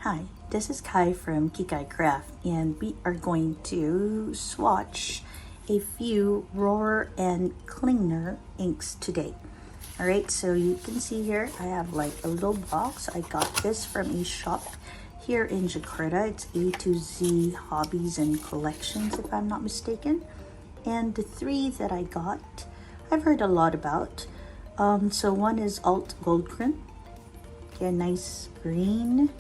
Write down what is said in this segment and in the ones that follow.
Hi, this is Kai from Kikai Craft, and we are going to swatch a few Rohrer and Klingner inks today. Alright, so you can see here I have like a little box. I got this from a shop here in Jakarta. It's A to Z Hobbies and Collections, if I'm not mistaken. And the three that I got, I've heard a lot about. So one is Alt-Goldgrun. Okay, a nice green.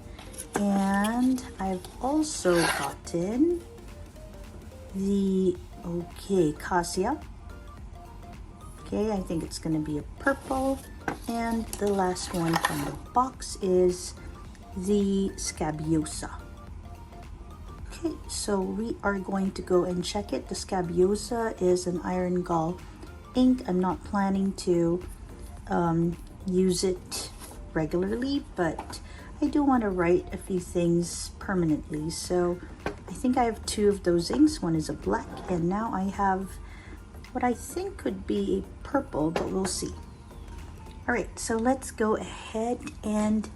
And I've also gotten the Cassia. Okay, I think it's going to be a purple. And the last one from the box is the Scabiosa. Okay, so we are going to go and check it. The Scabiosa is an iron gall ink. I'm not planning to use it regularly, but I do want to write a few things permanently. So I think I have two of those inks. One is a black, and now I have what I think could be a purple, but we'll see. All right, so let's go ahead and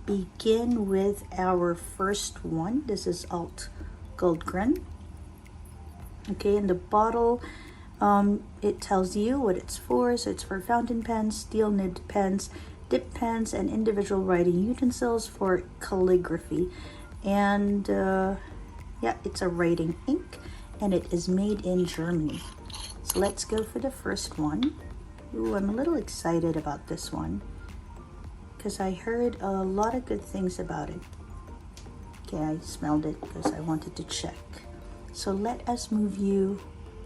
begin with our first one. This is Alt-Goldgrun. Okay, in the bottle, it tells you what it's for. So it's for fountain pens, steel nib pens, dip pens, and individual writing utensils for calligraphy. And yeah, it's a writing ink, and it is made in Germany. So let's go for the first one. Ooh, I'm a little excited about this one because I heard a lot of good things about it. Okay, I smelled it because I wanted to check. So let us move you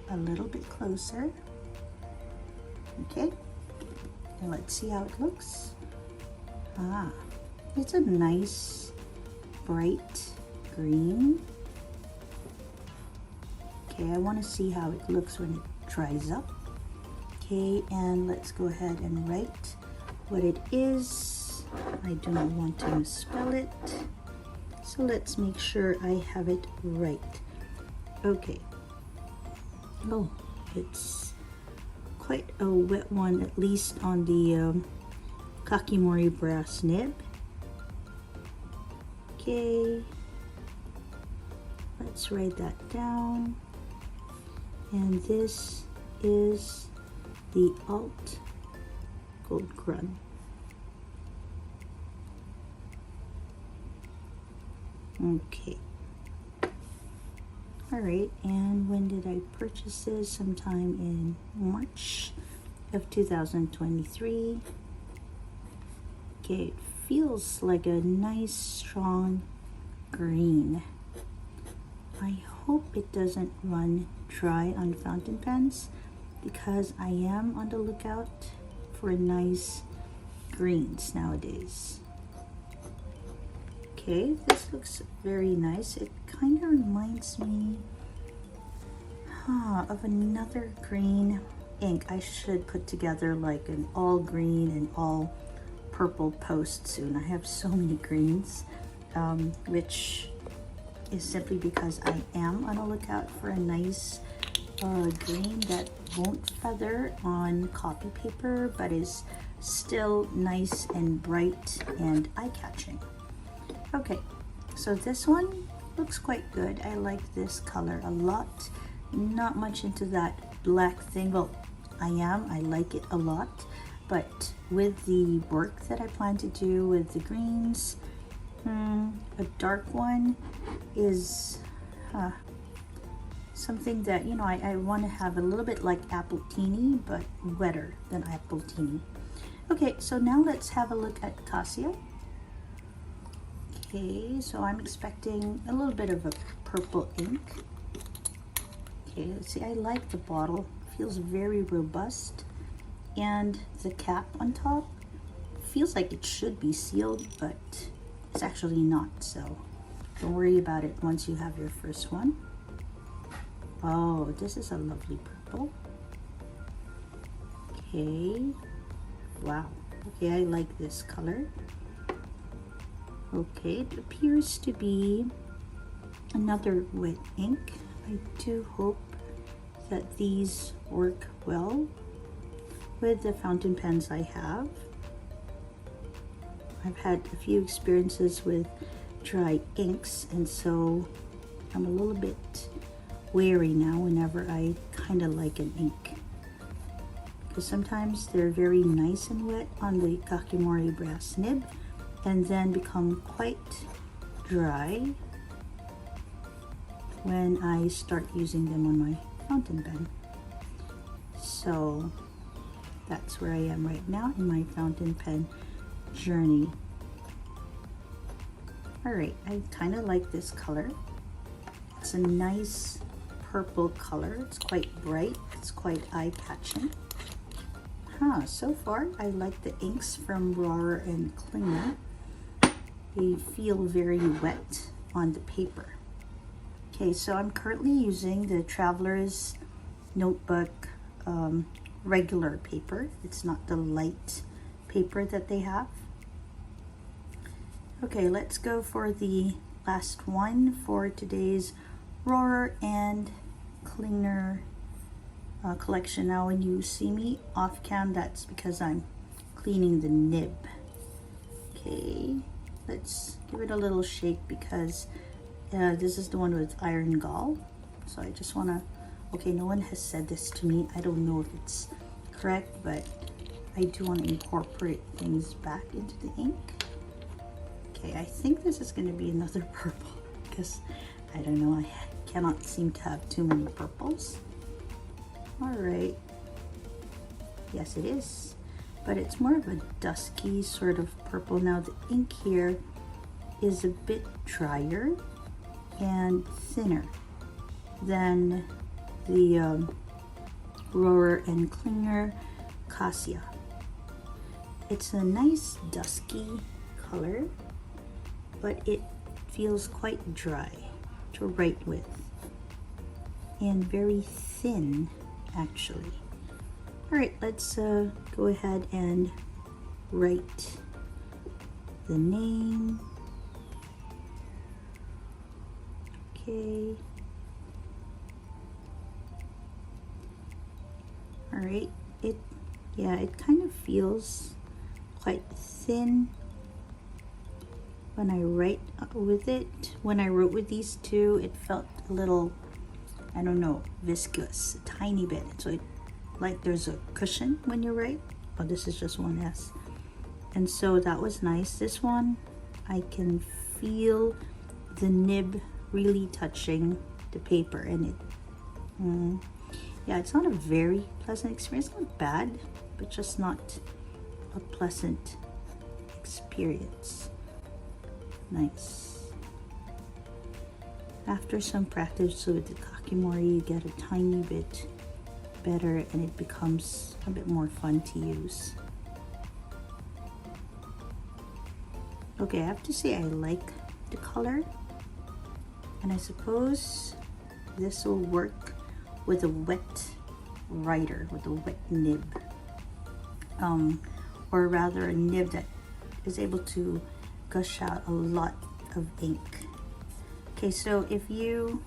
a little bit closer. Okay, and let's see how it looks. It's a nice bright green. Okay, I want to see how it looks when it dries up. Okay, and let's go ahead and write what it is. I do not want to misspell it, so let's make sure I have it right. Okay. Oh, it's quite a wet one, at least on the Kakimori brass nib. Okay, let's write that down. And this is the Alt-Goldgrun. Okay. All right, and when did I purchase this? Sometime in March of 2023. Okay, it feels like a nice strong green. I hope it doesn't run dry on fountain pens because I am on the lookout for nice greens nowadays. Okay, this looks very nice. It kind of reminds me of another green ink. I should put together like an all green and all purple post soon. I have so many greens, which is simply because I am on a lookout for a nice green that won't feather on copy paper but is still nice and bright and eye-catching. Okay, so this one looks quite good. I like this color a lot. Not much into that black thing. Well, I like it a lot, but with the work that I plan to do with the greens, a dark one is something that, you know, I want to have a little bit like Appletini, but wetter than Appletini. Okay, so now let's have a look at Cassia. Okay, so I'm expecting a little bit of a purple ink. Okay, let's see, I like the bottle. It feels very robust. And the cap on top feels like it should be sealed, but it's actually not, so don't worry about it once you have your first one. Oh, this is a lovely purple. Okay, wow. Okay, I like this color. Okay, it appears to be another wet ink. I do hope that these work well with the fountain pens I have. I've had a few experiences with dry inks, and so I'm a little bit wary now whenever I kind of like an ink, because sometimes they're very nice and wet on the Kakimori brass nib and then become quite dry when I start using them on my fountain pen. So that's where I am right now in my fountain pen journey. All right, I kind of like this color. It's a nice purple color. It's quite bright. It's quite eye-catching. So far I like the inks from Rohrer and Klingner. They feel very wet on the paper. Okay, so I'm currently using the Traveler's Notebook regular paper. It's not the light paper that they have. Okay, let's go for the last one for today's Rohrer and Klingner collection. Now when you see me off cam, that's because I'm cleaning the nib. Okay, let's give it a little shake because this is the one with iron gall. So I just want to, okay, no one has said this to me. I don't know if it's correct, but I do want to incorporate things back into the ink. Okay, I think this is going to be another purple because I don't know, I cannot seem to have too many purples. All right, yes it is, but it's more of a dusky sort of purple. Now the ink here is a bit drier and thinner than the Rohrer and Klingner Cassia. It's a nice dusky color, but it feels quite dry to write with and very thin actually. All right, let's go ahead and write the name. Okay. All right, it kind of feels quite thin when I write with it. When I wrote with these two, it felt a little, I don't know, viscous, a tiny bit. So it, like there's a cushion when you write. Oh, this is just one S. And so that was nice. This one, I can feel the nib really touching the paper, and it, yeah, it's not a very pleasant experience. Not bad, but just not a pleasant experience. Nice. After some practice with the Kakimori, you get a tiny bit better and it becomes a bit more fun to use. Okay, I have to say I like the color, and I suppose this will work with a wet writer, with a wet nib, or rather a nib that is able to gush out a lot of ink. Okay, so if you,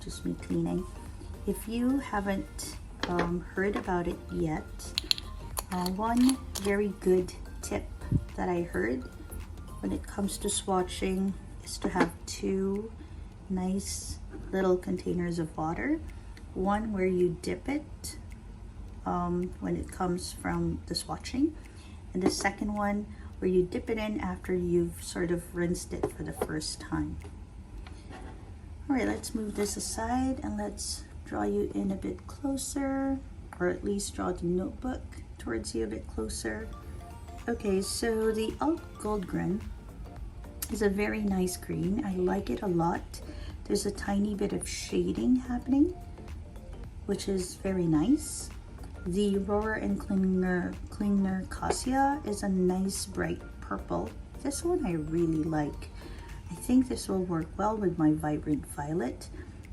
just me cleaning, if you haven't heard about it yet, one very good tip that I heard when it comes to swatching is to have two nice little containers of water. One where you dip it when it comes from the swatching, and the second one where you dip it in after you've sort of rinsed it for the first time. All right, let's move this aside and let's draw you in a bit closer, or at least draw the notebook towards you a bit closer. Okay, so the Alt-Goldgrun is a very nice green. I like it a lot. There's a tiny bit of shading happening, which is very nice. The Rohrer and Klingner Cassia is a nice bright purple. This one I really like. I think this will work well with my vibrant violet.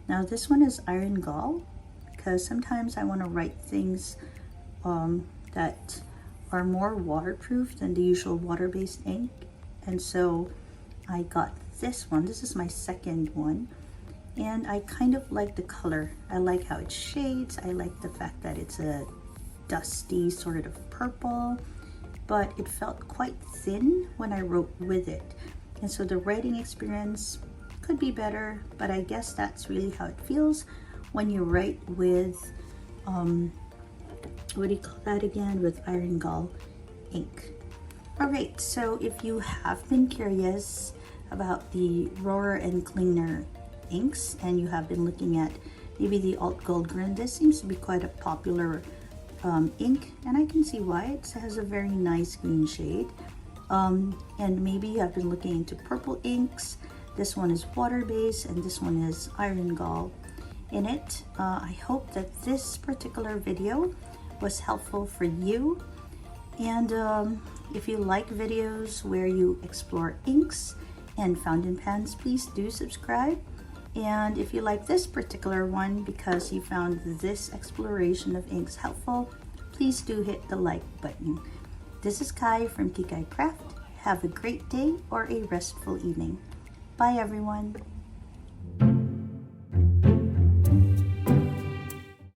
Now this one is iron gall, because sometimes I want to write things that are more waterproof than the usual water-based ink, and so I got this one. This is my second one, and I kind of like the color. I like how it shades. I like the fact that it's a dusty sort of purple, but it felt quite thin when I wrote with it. And so the writing experience could be better, but I guess that's really how it feels when you write with, what do you call that again? With iron gall ink. All right, so if you have been curious about the Rohrer and Klingner inks and you have been looking at maybe the Alt-Goldgrun, this seems to be quite a popular ink, and I can see why. It has a very nice green shade. And maybe you have been looking into purple inks. This one is water-based and this one is iron gall in it. I hope that this particular video was helpful for you. And if you like videos where you explore inks and fountain pens, please do subscribe. And if you like this particular one because you found this exploration of inks helpful, please do hit the like button. This is Kai from Cassia Craft. Have a great day or a restful evening. Bye everyone.